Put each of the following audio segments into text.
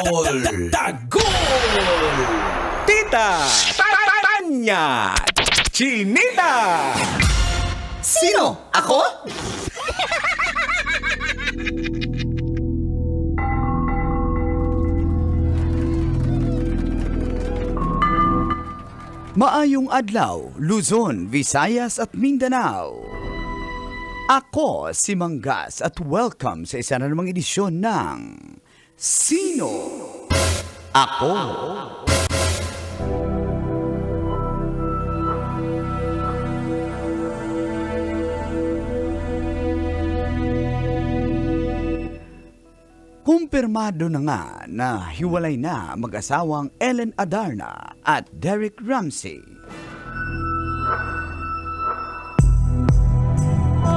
Tagol! Tita! Tanya! Chinita! Sino? Ako? Maayong adlaw, Luzon, Visayas at Mindanao. Ako si Manggas at welcome sa isa na namang edisyon ng Sino? Ako? Kumpirmado na nga na hiwalay na mag-asawang Ellen Adarna at Derek Ramsey.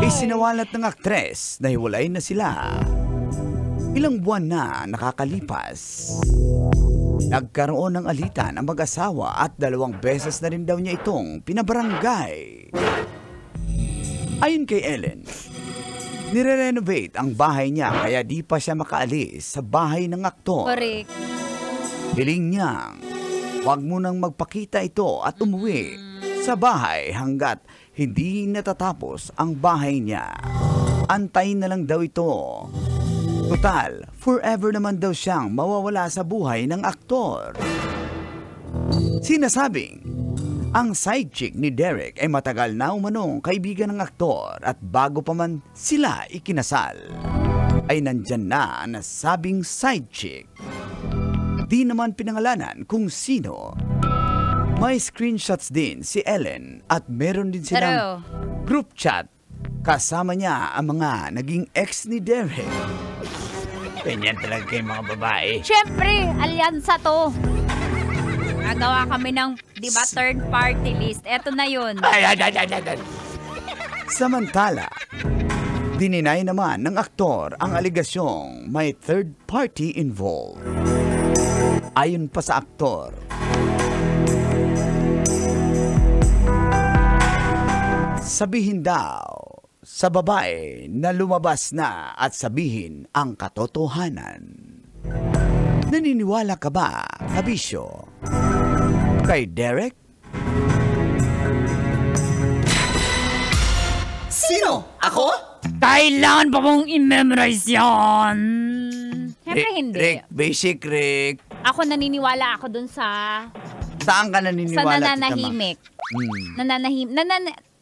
Isinawalat ng aktres na hiwalay na sila. Ilang buwan na nakakalipas. Nagkaroon ng alitan ang mag-asawa at 2 beses na rin daw niya itong pinabarangay. Ayon kay Ellen, nire-renovate ang bahay niya kaya di pa siya makaalis sa bahay ng aktor. Correct. Hiling niyang huwag mo nang magpakita ito at umuwi sa bahay hanggat hindi natatapos ang bahay niya. Antayin na lang daw ito. Total, forever naman daw siyang mawawala sa buhay ng aktor. Sinasabing, ang side chick ni Derek ay matagal na umanong kaibigan ng aktor at bago pa man sila ikinasal, ay nandyan na nasabing side chick. Di naman pinangalanan kung sino. May screenshots din si Ellen at meron din silang group chat kasama niya ang mga naging ex ni Derek. Ganyan talaga kayong mga babae. Siyempre, alyansa to. Nagawa kami ng, di ba, third party list. Eto na yun. Samantala, dininay naman ng aktor ang aligasyong may third party involved. Ayon pa sa aktor, sabihin daw sa babae na lumabas na at sabihin ang katotohanan. Naniniwala ka ba, kabisyo? Kay Derek? Sino? Ako? Kailangan pa mong i-memorize yan. Siyempre hindi. Rick, basic Rick. Ako naniniwala ako dun sa Saan ka naniniwala? sa nananahimik.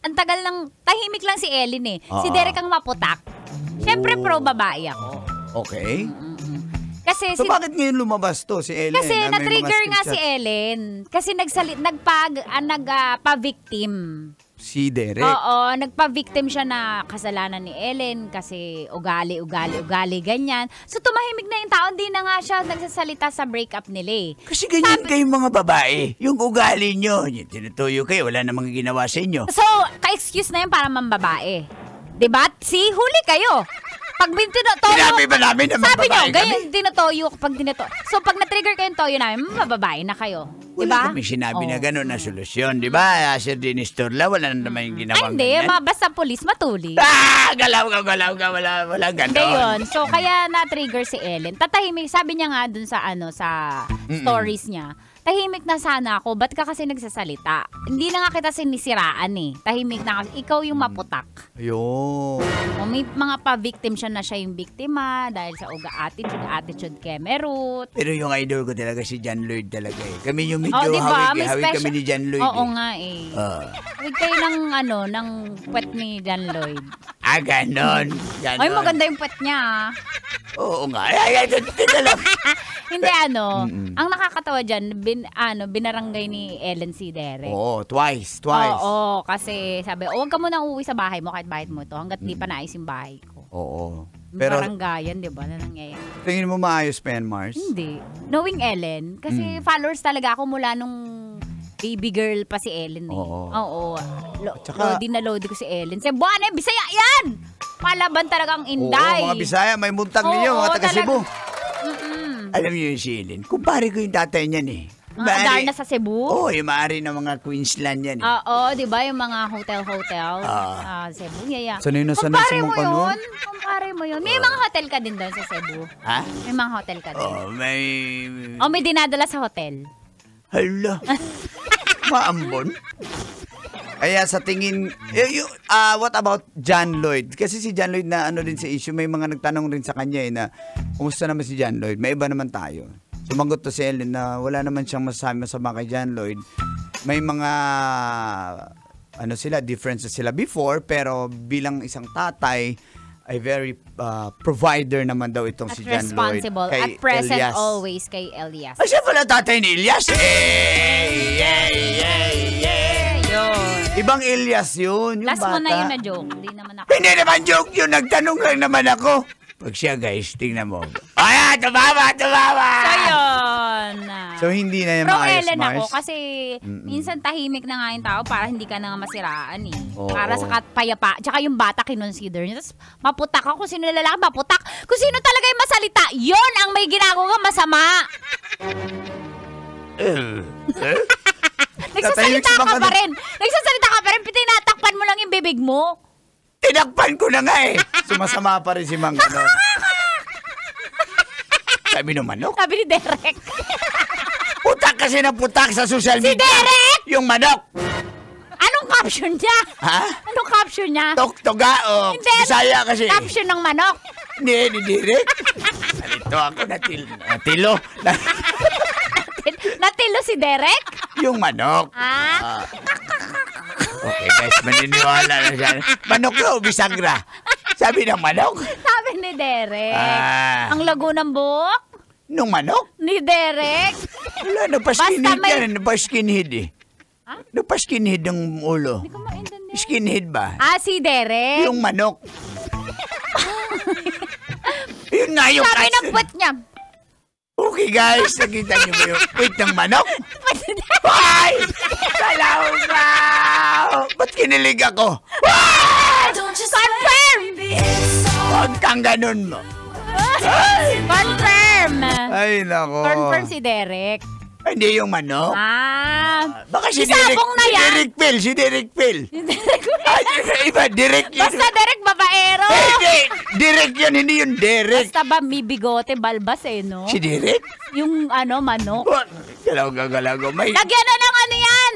Ang tagal lang, tahimik lang si Ellen eh. Si Derek ang maputak. Siyempre pro babae ako. Okay. Kasi So bakit ngayon lumabas to si Ellen? Kasi Na may na-trigger mga nga si screenshots? Ellen. Kasi nagpa-victim. Si Derek? Oo, nagpa-victim siya na kasalanan ni Ellen kasi ugali, ganyan. So tumahimik na yung tao, hindi na nga siya nagsasalita sa breakup nila eh. Kasi ganyan kayong mga babae. Yung ugali nyo, yung tinutuyo kayo, wala namang ginawa sa inyo. So, ka-excuse na yun para mambabae. Diba? Huli kayo. Pag tinutoyo... Sinabi ba namin na Sabi nyo, mababae ganyan kami? tinutoyo kapag tinutoyo. So, pag na-trigger kayong toyo namin, mababae na kayo. Wala Diba? kami sinabi na Oo. gano'n na solusyon, di ba? Sir Dennis Turla, wala na naman yung Ay, ginawang hindi. ganyan. Basta polis, matuli. Galaw ka, wala gano'n. Hindi yun. So, kaya na-trigger si Ellen. Tatahimik. Sabi niya nga dun sa, sa stories niya, tahimik na sana ako. Ba't ka kasi nagsasalita? Hindi na nga kita sinisiraan eh. Tahimik na kasi. Ikaw yung maputak. Ayun. O, may mga pa-victim siya na siya yung biktima dahil sa attitude Kemerut. Pero yung idol ko talaga si John Lloyd talaga eh. Kami yung medyo Oh, diba? May hawig kami ni John Lloyd. Oo eh. nga eh. Ah. Huwag kayo ng puwet ni John Lloyd. Ganon. Ay, maganda yung puwet niya ah. Oo nga. Ay, lang. Hindi ang nakakatawa dyan, binarangay ni Ellen si Derek. Oo, twice. Oo, kasi sabi, huwag ka muna uuwi sa bahay mo kahit bahay mo to hanggat di pa naayos yung bahay ko. Oo. Pero Barangayan, di ba, na nangyayari? tingin mo maayos pa yan, Mars? Hindi. Knowing Ellen, kasi followers talaga ako mula nung baby girl pa si Ellen eh. Oo. Tsaka- Lodi na lodi ko si Ellen. Sabi, buwan eh, Bisaya yan! Palaban talagang inday. Oo, mga Bisaya, may muntang ninyo, Oo, mga taga Cebu. talaga. Alam niyo yung si Ellen, kumpare ko yung tatay niyan eh. Mga Adarna sa Cebu. Oo, yung maaari ng mga Queensland yan. Oo, di ba? Yung mga hotel. Cebu, yeah. Sanay na sanay sa mga kanon. Kumpare mo yun. May mga hotel ka din doon sa Cebu. Ha? May mga hotel ka din. May May dinadala sa hotel. Hala. Maambon. Kaya sa tingin, what about John Lloyd? Kasi si John Lloyd na ano din sa issue, may mga nagtanong rin sa kanya na, kumusta naman si John Lloyd? May iba naman tayo. Sumagot to si Ellen na wala naman siyang masasabi masama kay John Lloyd. May mga, differences sila before, pero bilang isang tatay, ay very provider naman daw itong at si John Lloyd. responsible. Kay At present Elias. always kay Elias. Siya pala tatay ni Elias. Yun. Ibang Elias yun, yung Last bata. mo na yun na joke. Hindi naman ako. Hindi naman joke yun, nagtanong lang naman ako. Pag siya guys, tingnan mo. Ayan, tumama! So yun. So hindi na yung Pero maayos, Ellen ako Mars. kasi minsan tahimik na nga yung tao para hindi ka na masiraan eh. Oo. Para sa payapa. Tsaka yung bata kinonsider niya. Tapos maputak ako. Kung sino lalaki, maputak. Kung sino talaga yung masalita, yun ang may ginagawa masama. Nagsasalita ka pa rin. Nagsasalita ka pa rin. Tinatakpan mo lang yung bibig mo. Tinakpan ko na nga eh. Sumasama pa rin si Mang Ganon. Sabi ng manok. Sabi ni Derek. Putak kasi na putak sa social media. Si Derek! Yung manok. Anong caption niya? Ha? Anong caption niya? Toktogaok. Hindi, Bisaya kasi. Caption ng manok. Ni Derek. Nalito ako, natilo. Natilo si Derek? Yung manok. Okay guys, maniniwala na siya. Manok na o bisagra? Sabi ng manok. Sabi ni Derek. Ang lago ng buhok? Nung manok? Ni Derek? Wala, napaskinhead Basta may- yan. Napaskinhead eh. Ha? Napaskinhead ng ulo. Hindi ko maintindihan. Skinhead ba? Si Derek? Yung manok. Yun nga yung Sabi ng caption. puwet niya. Okay guys, nakita niyo ba yung puwet ng manok? Ay! Salamat! Ba't kinilig ako? Confirm! Huwag kang ganun mo. Confirm! Ay, nako. Confirm si Derek. Hindi yung manok. Baka si Derek. Isabong na yan. Si Derek Phil. Ay, iba, Derek yun. Basta Derek babaero. Hindi, Derek yun, hindi yung Derek. Basta ba may bigote, balbas no? Si Derek? Yung manok. Galaw-galaw. May... Lagyan na ng ano yan.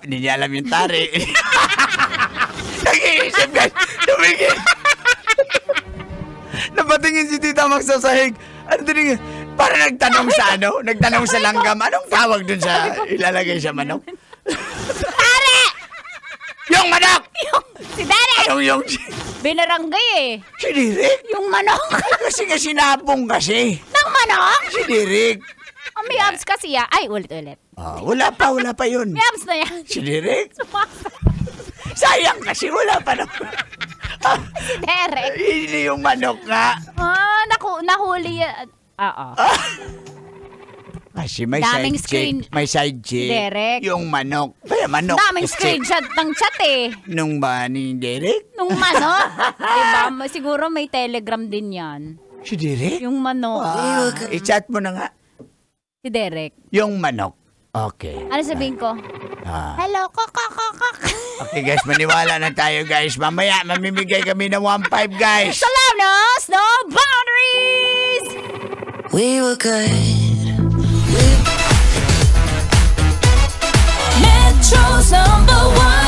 Hindi niya alam yung tari. Nag-iisip guys. Tumigil. Napatingin si Tita Max sa sahig. Ano din? Para nagtanong sa Nagtanong sa langgam. Anong tawag dun sa ilalagay sa manok? Tari! Yung manok! Si Derek! Anong yung... Binaranggay Si Derek? Yung manok. Kasi nga sinabong kasi. Ng manok? Si Derek. May abs kasi ya. Ay, ulit. Wala pa yun. May abs na yan. Si Derek? Sayang kasi wala pa na. Si Derek. Hindi yung manok nga. Nahuli yan. Oo. Kasi may Daming side chick. May side chick. Derek. Yung manok. Kaya manok. Daming Kasi screenshot ng chat nung ba ni Derek? Nung manok. Diba? Siguro may telegram din yan. Si Derek? Yung manok. I-chat mo na nga. Si Derek. Yung manok. Okay. Ano sabihin ko? Hello, kakakakak. Okay guys, maniwala na tayo guys. Mamaya, mamimigay kami ng 1.5 guys. Salamat, no boundaries! We were good. Metro's #1